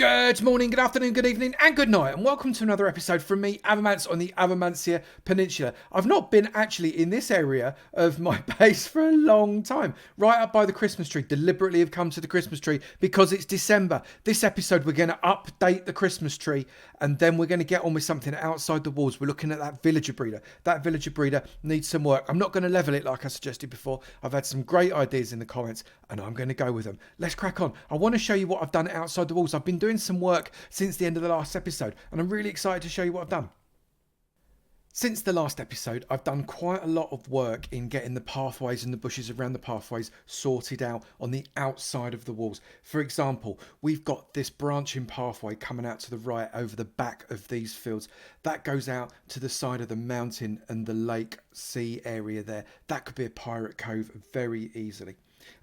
Good morning, good afternoon, good evening, and good night, and welcome to another episode from me, Avomance, on the Avomancia Peninsula. I've not been actually in this area of my base for a long time. Right up by the Christmas tree. Deliberately have come to the Christmas tree because it's December. This episode, we're going to update the Christmas tree, and then we're going to get on with something outside the walls. We're looking at that villager breeder. That villager breeder needs some work. I'm not going to level it like I suggested before. I've had some great ideas in the comments, and I'm going to go with them. Let's crack on. I want to show you what I've done outside the walls. I've been doing some work since the end of the last episode, and I'm really excited to show you what I've done. Since the last episode, I've done quite a lot of work in getting the pathways and the bushes around the pathways sorted out on the outside of the walls. For example, we've got this branching pathway coming out to the right over the back of these fields. That goes out to the side of the mountain and the lake sea area there. That could be a pirate cove very easily.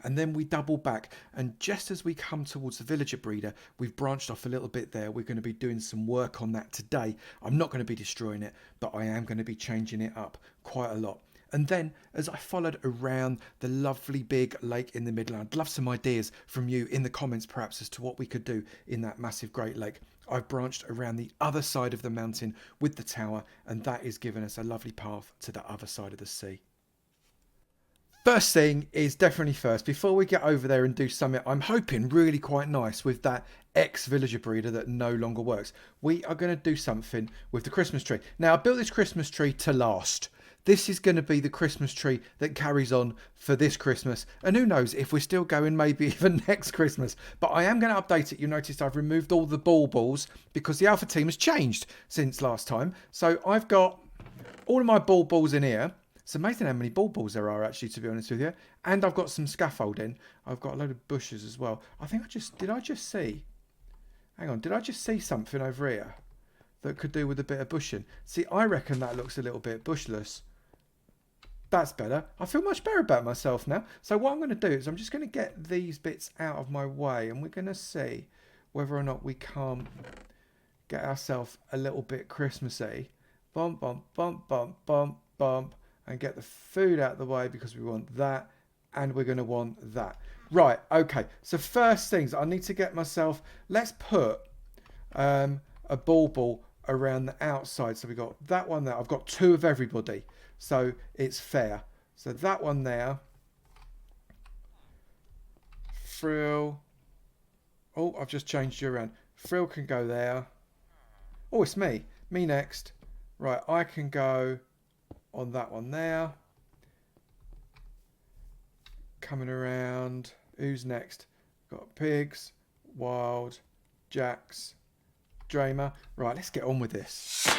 And then we double back, and just as we come towards the villager breeder, we've branched off a little bit there. We're going to be doing some work on that today. I'm not going to be destroying it, but I am going to be changing it up quite a lot. And then as I followed around the lovely big lake in the middle, I'd love some ideas from you in the comments perhaps as to what we could do in that massive great lake. I've branched around the other side of the mountain with the tower, and that is giving us a lovely path to the other side of the sea. First thing is definitely first, before we get over there and do something I'm hoping really quite nice with that ex-villager breeder that no longer works, we are going to do something with the Christmas tree. Now, I built this Christmas tree to last. This is going to be the Christmas tree that carries on for this Christmas. And who knows if we're still going maybe even next Christmas. But I am going to update it. You noticed I've removed all the balls because the Alpha team has changed since last time. So I've got all of my balls in here. It's amazing how many balls there are, actually, to be honest with you. And I've got some scaffolding. I've got a load of bushes as well. I think did I just see something over here that could do with a bit of bushing? See, I reckon that looks a little bit bushless. That's better. I feel much better about myself now. So what I'm going to do is I'm just going to get these bits out of my way, and we're going to see whether or not we can't get ourselves a little bit Christmassy. Bump, bump, bump, bump, bump, bump. And get the food out of the way because we want that, and we're going to want that. Right, okay. So first things, I need to get myself, let's put a ball around the outside. So we got that one there. I've got two of everybody, so it's fair. So that one there. Frill. Oh, I've just changed you around. Frill can go there. Oh, it's me. Me next. Right, I can go on that one there. Coming around. Who's next? Got pigs, wild, jacks, Dramer. Right, let's get on with this.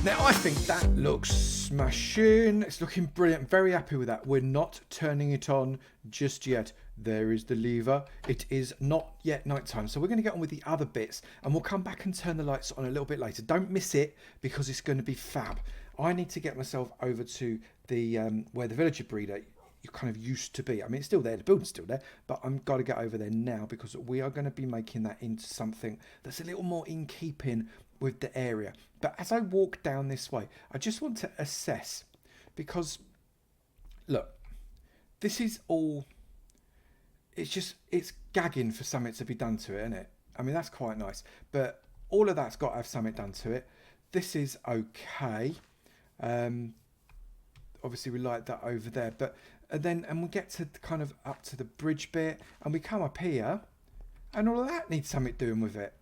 Now, I think that looks smashing. It's looking brilliant. I'm very happy with that. We're not turning it on just yet. There is the lever. It is not yet nighttime. So we're going to get on with the other bits, and we'll come back and turn the lights on a little bit later. Don't miss it because it's going to be fab. I need to get myself over to the where the villager breeder you kind of used to be. I mean, it's still there. The building's still there, but I've got to get over there now because we are going to be making that into something that's a little more in keeping with the area. But as I walk down this way, I just want to assess, because look, this is all, it's gagging for something to be done to it, isn't it? I mean, that's quite nice, but all of that's got to have something done to it. This is okay. obviously we light that over there. But and we get to kind of up to the bridge bit, and we come up here, and all of that needs something doing with it.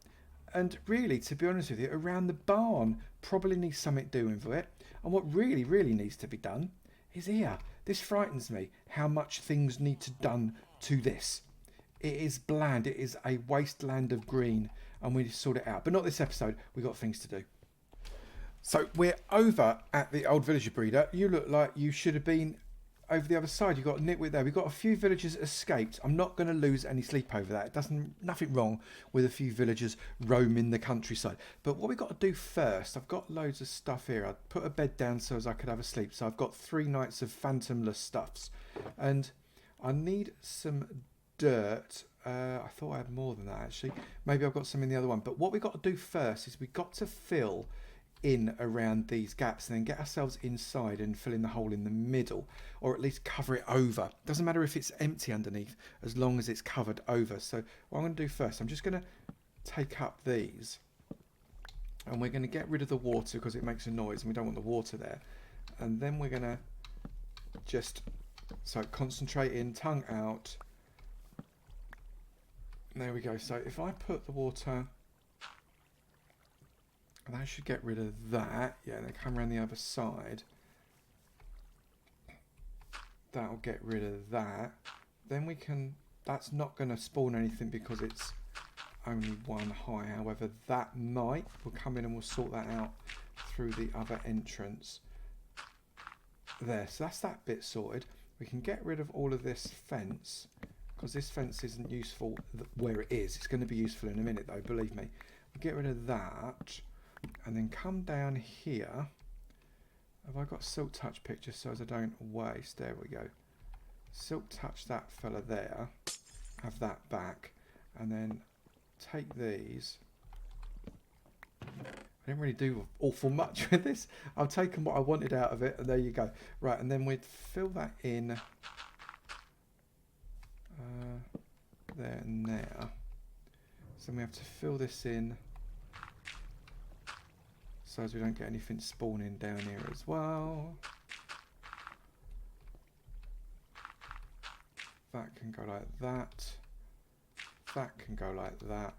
And really, to be honest with you, around the barn probably needs something doing with it. And what really, really needs to be done is here. This frightens me, how much things need to done to this. It is bland. It is a wasteland of green, and we sort it out. But not this episode. We've got things to do. So we're over at the old villager breeder. You look like you should have been over the other side. You've got Nitwit there. We've got a few villagers escaped. I'm not going to lose any sleep over that. It doesn't, nothing wrong with a few villagers roaming the countryside. But what we've got to do first, I've got loads of stuff here. I put a bed down so as I could have a sleep. So I've got 3 nights of phantomless stuffs. And I need some dirt. I thought I had more than that actually. Maybe I've got some in the other one. But what we've got to do first is we've got to fill in around these gaps and then get ourselves inside and fill in the hole in the middle, or at least cover it over. Doesn't matter if it's empty underneath as long as it's covered over. So what I'm going to do first, I'm just going to take up these, and we're going to get rid of the water because it makes a noise and we don't want the water there. And then we're going to just concentrate in, tongue out. There we go. So if I put the water, that should get rid of that. Yeah, then come around the other side. That'll get rid of that. Then we can, that's not going to spawn anything because it's only 1 high. However, that might. We'll come in and we'll sort that out through the other entrance. There, so that's that bit sorted. We can get rid of all of this fence because this fence isn't useful where it is. It's going to be useful in a minute though, believe me. We'll get rid of that. And then come down here. Have I got silk touch pictures so as I don't waste? There we go. Silk touch that fella there. Have that back. And then take these. I didn't really do awful much with this. I've taken what I wanted out of it, and there you go. Right, and then we'd fill that in there and there. So we have to fill this in so as we don't get anything spawning down here as well. That can go like that. That can go like that.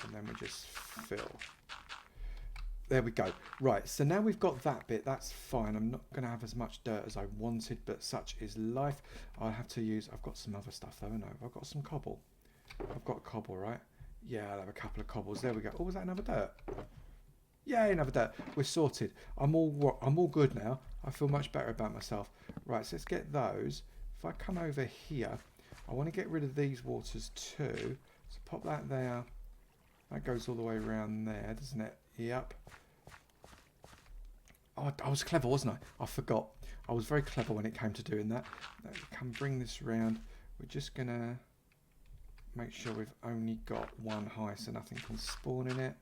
And then we just fill. There we go. Right, so now we've got that bit. That's fine. I'm not going to have as much dirt as I wanted, but such is life. I'll have to use... I've got some other stuff though, no. I've got some cobble. I've got cobble, right? Yeah, I'll have a couple of cobbles. There we go. Oh, was that another dirt? Yeah, another dirt. We're sorted. I'm all good now. I feel much better about myself. Right, so let's get those. If I come over here, I want to get rid of these waters too. So pop that there. That goes all the way around there, doesn't it? Yep. Oh, I was clever, wasn't I? I forgot. I was very clever when it came to doing that. Come bring this round. We're just going to make sure we've only got 1 high so nothing can spawn in it.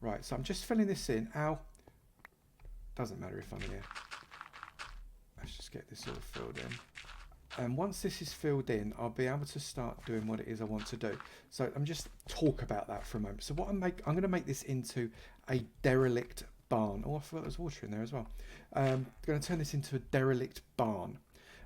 Right, so I'm just filling this in. Ow. Doesn't matter if I'm here. Let's just get this all filled in. And once this is filled in, I'll be able to start doing what it is I want to do. So I'm just talk about that for a moment. So what I'm going to make this into a derelict barn. Oh, I forgot there's water in there as well. I'm going to turn this into a derelict barn.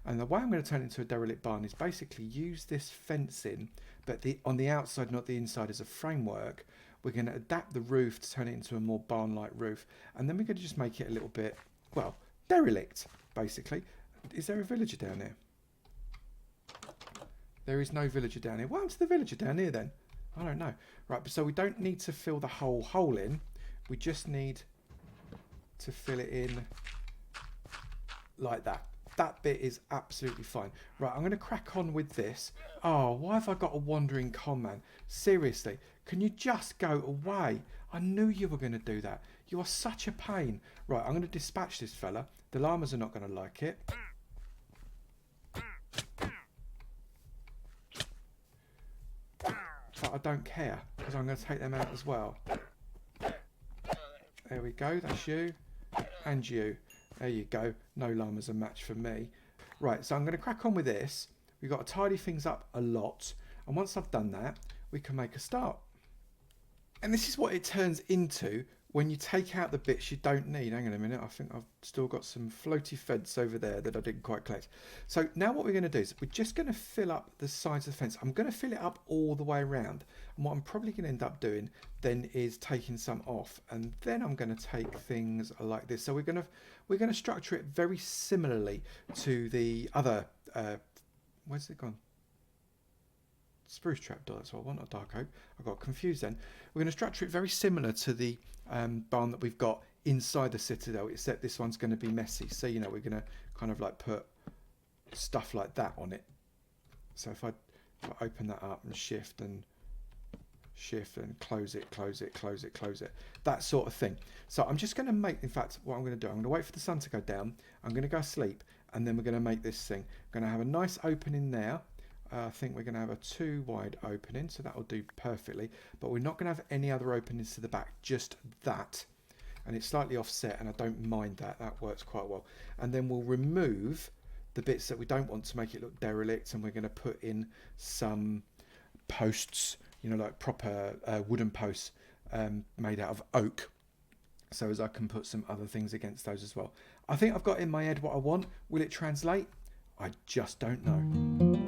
And the way I'm going to turn it into a derelict barn is basically use this fencing, but on the outside, not the inside, as a framework. We're going to adapt the roof to turn it into a more barn-like roof. And then we're going to just make it a little bit, well, derelict, basically. Is there a villager down there? There is no villager down here. What happened to the villager down here then? I don't know. Right, so we don't need to fill the whole hole in. We just need to fill it in like that. That bit is absolutely fine. Right, I'm going to crack on with this. Oh, why have I got a wandering con, man? Seriously, can you just go away? I knew you were going to do that. You are such a pain. Right, I'm going to dispatch this fella. The llamas are not going to like it. But I don't care, because I'm going to take them out as well. There we go, that's you. And you. There you go. No llama's a match for me. Right, so I'm going to crack on with this. We've got to tidy things up a lot. And once I've done that, we can make a start. And this is what it turns into when you take out the bits you don't need, hang on a minute, I think I've still got some floaty fence over there that I didn't quite collect. So now what we're going to do is we're just going to fill up the sides of the fence. I'm going to fill it up all the way around. And what I'm probably going to end up doing then is taking some off. And then I'm going to take things like this. So we're going to structure it very similarly to the other, where's it gone? Spruce trapdoor, that's what I want, not dark oak. I got confused then. We're going to structure it very similar to the barn that we've got inside the citadel, except this one's going to be messy. So, you know, we're going to kind of like put stuff like that on it. So if I open that up and shift and close it, that sort of thing. So I'm just going to make, in fact, what I'm going to do, I'm going to wait for the sun to go down, I'm going to go sleep, and then we're going to make this thing. I'm going to have a nice opening there. I think we're going to have a 2 wide opening, so that will do perfectly. But we're not going to have any other openings to the back, just that. And it's slightly offset, and I don't mind that. That works quite well. And then we'll remove the bits that we don't want to make it look derelict, and we're going to put in some posts, you know, like proper wooden posts made out of oak. So as I can put some other things against those as well. I think I've got in my head what I want. Will it translate? I just don't know.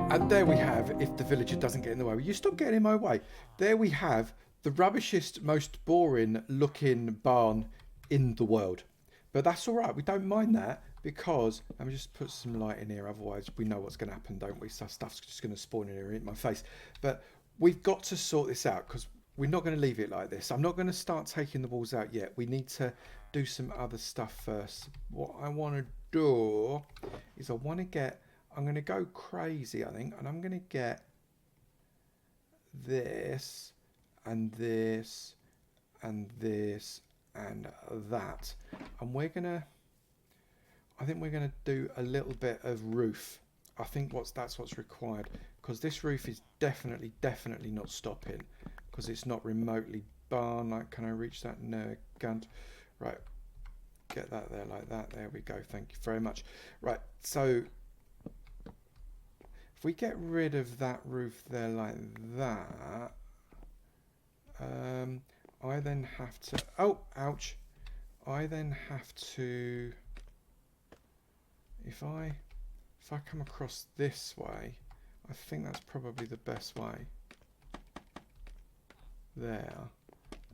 And there we have, if the villager doesn't get in the way, you stop getting in my way. There we have the rubbishest, most boring looking barn in the world. But that's all right. We don't mind that because, let me just put some light in here. Otherwise, we know what's going to happen, don't we? So stuff's just going to spawn in here and hit my face. But we've got to sort this out because we're not going to leave it like this. I'm not going to start taking the walls out yet. We need to do some other stuff first. What I want to do is I'm going to go crazy, I think, and I'm going to get this and this and this and that. And I think we're going to do a little bit of roof. I think that's what's required, because this roof is definitely not stopping, because it's not remotely barn. Like, can I reach that? No, can't. Right, get that there like that. There we go. Thank you very much. Right, so if we get rid of that roof there like that, I then have to, oh, ouch. I then have to, if I come across this way, I think that's probably the best way. There,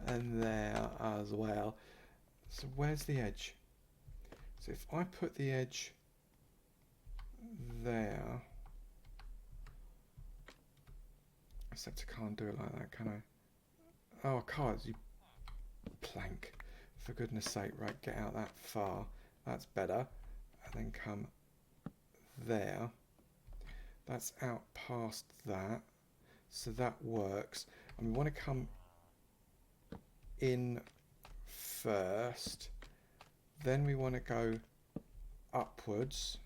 and there as well. So where's the edge? So if I put the edge there, except I can't do it like that, can I? Oh, I can't, you plank. For goodness sake, right, get out that far. That's better. And then come there. That's out past that. So that works. And we want to come in first. Then we want to go upwards.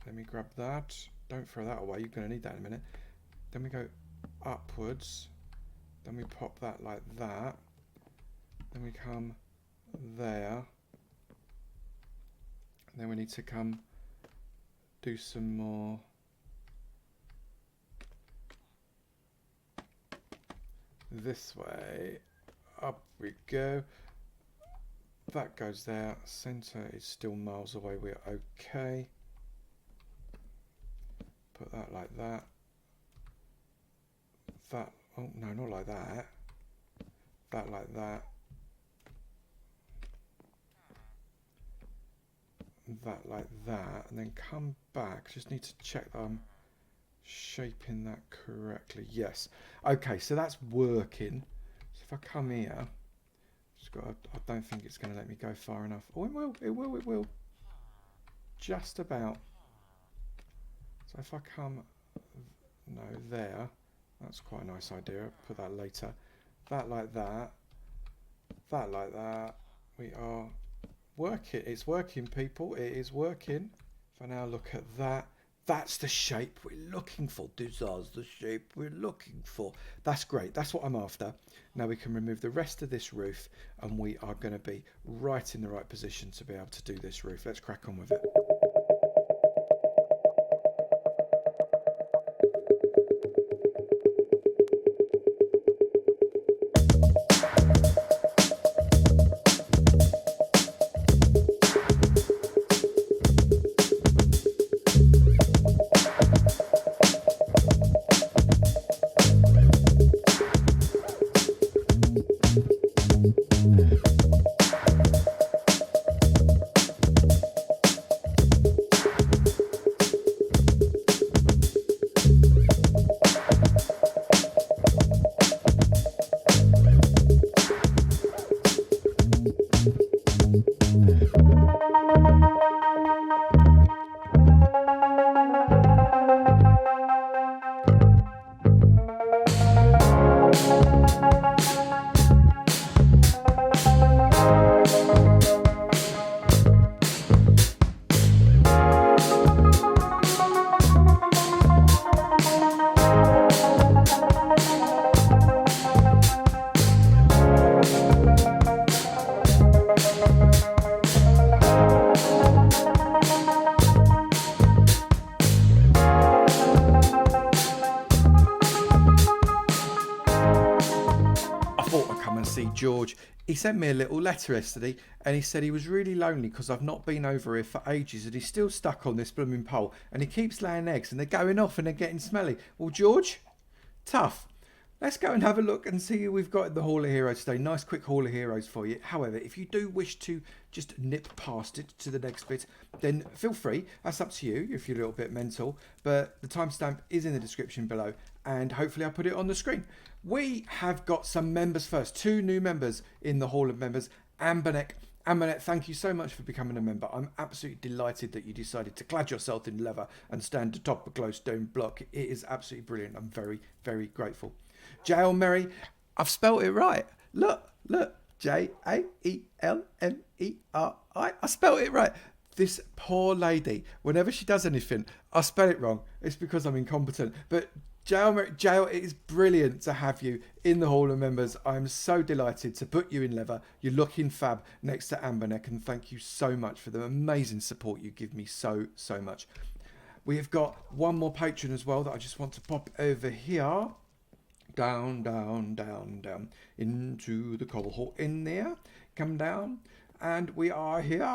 Let me grab that. Don't throw that away. You're going to need that in a minute. Then we go upwards. Then we pop that like that. Then we come there. And then we need to come do some more. This way. Up we go. That goes there. Center is still miles away. We're okay. Put that like that. That, oh no, not like that. That like that. That like that. And then come back. Just need to check that I'm shaping that correctly. Yes. Okay, so that's working. So if I come here, just got. I don't think it's going to let me go far enough. Oh, it will. It will. It will. Just about. So if I come, no, there. That's quite a nice idea. Put that later. That like that. That like that. We are working. It's working, people. It is working. If I now look at that. That's the shape we're looking for. This is the shape we're looking for. That's great. That's what I'm after. Now we can remove the rest of this roof and we are going to be right in the right position to be able to do this roof. Let's crack on with it. George, he sent me a little letter yesterday and he said he was really lonely because I've not been over here for ages and he's still stuck on this blooming pole and he keeps laying eggs and they're going off and they're getting smelly. Well, George, tough. Let's go and have a look and see who we've got in the Hall of Heroes today. Nice quick Hall of Heroes for you. However, if you do wish to just nip past it to the next bit, then feel free. That's up to you if you're a little bit mental. But the timestamp is in the description below and hopefully I'll put it on the screen. We have got some members first. 2 new members in the Hall of Members. Amberneck. Amberneck, thank you so much for becoming a member. I'm absolutely delighted that you decided to clad yourself in leather and stand atop a glowstone block. It is absolutely brilliant. I'm very, very grateful. Jael Merry, I've spelt it right. Look, Jaelmeri. I spelt it right. This poor lady, whenever she does anything, I spell it wrong. It's because I'm incompetent. But Jael, it is brilliant to have you in the Hall of Members. I'm so delighted to put you in leather. You're looking fab next to Amberneck, and thank you so much for the amazing support you give me so much. We have got one more patron as well that I just want to pop over here. Down into the cobble hole in there. Come down, and we are here.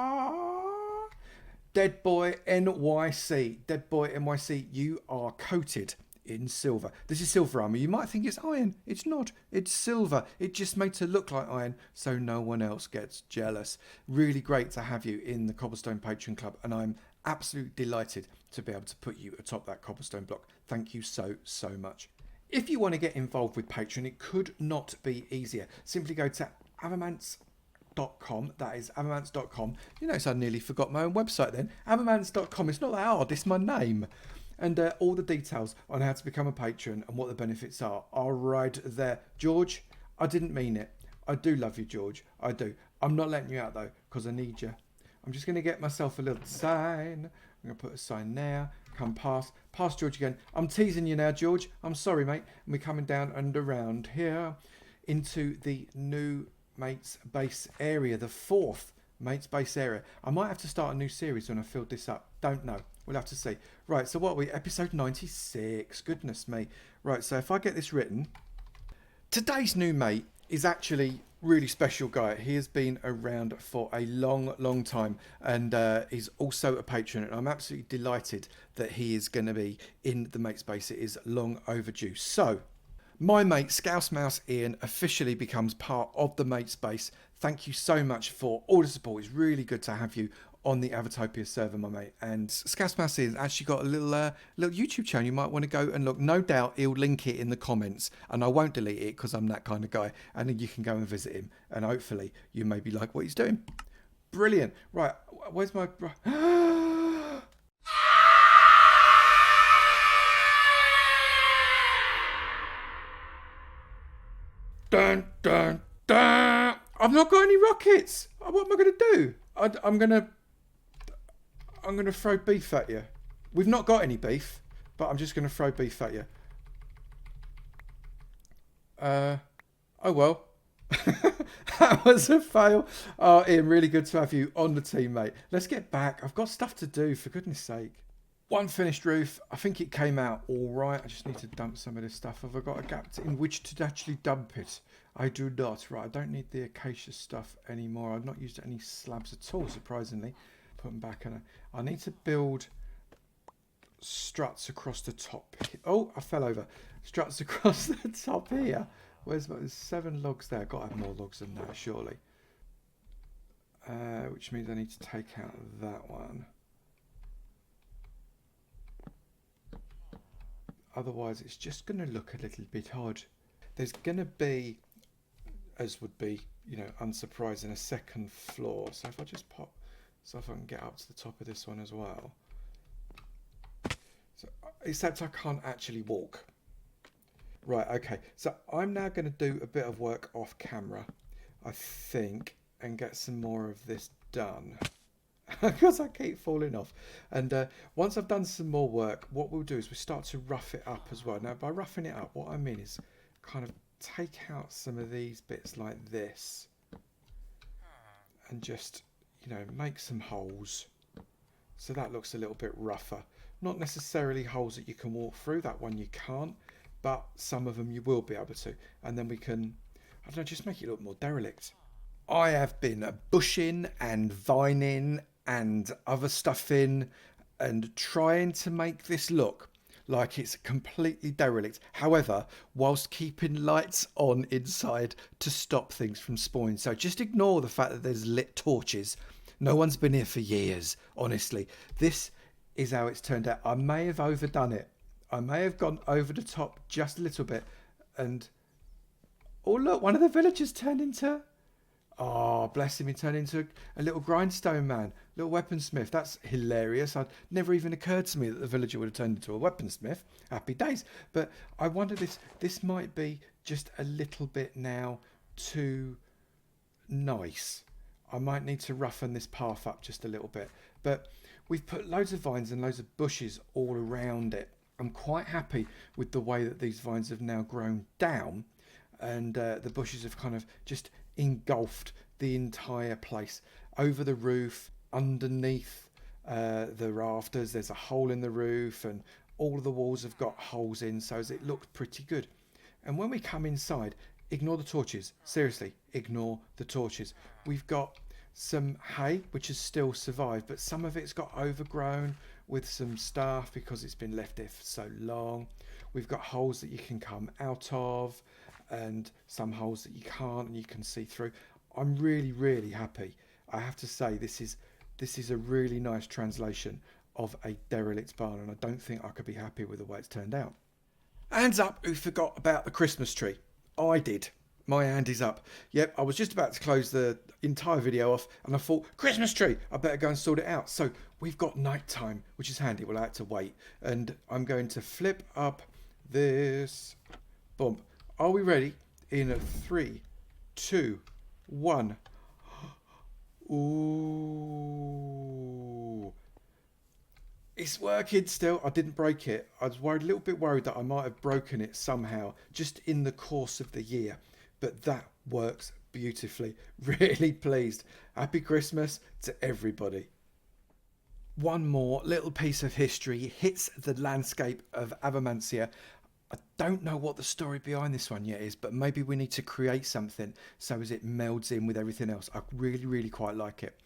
Dead Boy NYC. Dead Boy NYC, you are coated in silver. This is silver armor. You might think it's iron. It's not. It's silver. It just made to look like iron so no one else gets jealous. Really great to have you in the Cobblestone Patron Club, and I'm absolutely delighted to be able to put you atop that cobblestone block. Thank you so much. If you want to get involved with Patreon, it could not be easier. Simply go to Avomance.com. That is Avomance.com. You notice I nearly forgot my own website then. Avomance.com. It's not that hard. It's my name. And all the details on how to become a patron and what the benefits are right there. George, I didn't mean it. I do love you, George. I do. I'm not letting you out, though, because I need you. I'm just going to get myself a little sign. I'm going to put a sign there. come past George again. I'm teasing you now, George. I'm sorry, mate. And we're coming down and around here into the new mates base area, the 4th mates base area. I might have to start a new series when I filled this up. Don't know. We'll have to see. Right, so what are we? Episode 96. Goodness me. Right, so if I get this written, today's new mate is actually really special guy. He has been around for a long time, and he's also a patron, and I'm absolutely delighted that he is going to be in the mate space. It is long overdue. So my mate Scouse Mouse Ian officially becomes part of the mate space. Thank you so much for all the support. It's really good to have you on the Avatopia server, my mate. And Scouse Mouse Ian's actually got a little YouTube channel. You might want to go and look. No doubt he'll link it in the comments, and I won't delete it because I'm that kind of guy. And then you can go and visit him, and hopefully you maybe like what he's doing. Brilliant. Right, where's my... Dun, dun, dun. I've not got any rockets. What am I going to do? I'm going to throw beef at you. We've not got any beef, but I'm just going to throw beef at you. Oh well. That was a fail. Oh, Ian, really good to have you on the team, mate. Let's get back. I've got stuff to do, for goodness sake. One finished roof. I think it came out all right. I just need to dump some of this stuff. Have I got a gap in which to actually dump it? I do not. Right, I don't need the acacia stuff anymore. I've not used any slabs at all, surprisingly. Put them back. And I need to build struts across the top. Oh, I fell over. Struts across the top here. There's 7 logs there. I've got to have more logs than that, surely. Which means I need to take out that one. Otherwise, it's just going to look a little bit odd. There's going to be, as would be, you know, unsurprising, a second floor. So if I just pop, so if I can get up to the top of this one as well. So, except I can't actually walk. Right, okay. So I'm now going to do a bit of work off camera, I think, and get some more of this done. Because I keep falling off. And once I've done some more work, what we'll do is we start to rough it up as well. Now, by roughing it up, what I mean is kind of take out some of these bits like this and just, you know, make some holes. So that looks a little bit rougher. Not necessarily holes that you can walk through. That one you can't. But some of them you will be able to. And then we can, I don't know, just make it look more derelict. I have been bushing and vining and other stuff in and trying to make this look like it's completely derelict. However, whilst keeping lights on inside to stop things from spawning. So just ignore the fact that there's lit torches. No one's been here for years, honestly. This is how it's turned out. I may have overdone it. I may have gone over the top just a little bit. And, oh look, one of the villagers turned into... Oh, bless him, he turned into a little grindstone man, little weaponsmith. That's hilarious. I'd never even occurred to me that the villager would have turned into a weaponsmith. Happy days. But I wonder, this might be just a little bit now too nice. I might need to roughen this path up just a little bit. But we've put loads of vines and loads of bushes all around it. I'm quite happy with the way that these vines have now grown down. And the bushes have kind of just engulfed the entire place. Over the roof, underneath the rafters, there's a hole in the roof, and all of the walls have got holes in, so it looked pretty good. And when we come inside, ignore the torches. Seriously, ignore the torches. We've got some hay, which has still survived, but some of it's got overgrown with some stuff because it's been left there for so long. We've got holes that you can come out of, and some holes that you can't and you can see through. I'm really happy. I have to say this is a really nice translation of a derelict barn, and I don't think I could be happy with the way it's turned out. Hands up who forgot about the Christmas tree. I did. My hand is up. Yep, I was just about to close the entire video off and I thought, Christmas tree, I better go and sort it out. So we've got night time, which is handy. We'll have to wait. And I'm going to flip up this bump. Are we ready? In a 3, 2, 1. Ooh. It's working still. I didn't break it. I was worried, a little bit worried that I might have broken it somehow just in the course of the year. But that works beautifully. Really pleased. Happy Christmas to everybody. One more little piece of history hits the landscape of Avomancia. I don't know what the story behind this one yet is, but maybe we need to create something so as it melds in with everything else. I really, really quite like it.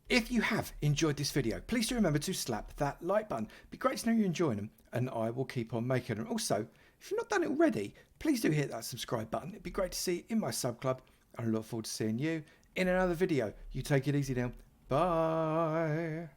If you have enjoyed this video, please do remember to slap that like button. It'd be great to know you're enjoying them, and I will keep on making them. Also, if you've not done it already, please do hit that subscribe button. It'd be great to see you in my sub club, and I look forward to seeing you in another video. You take it easy now. Bye.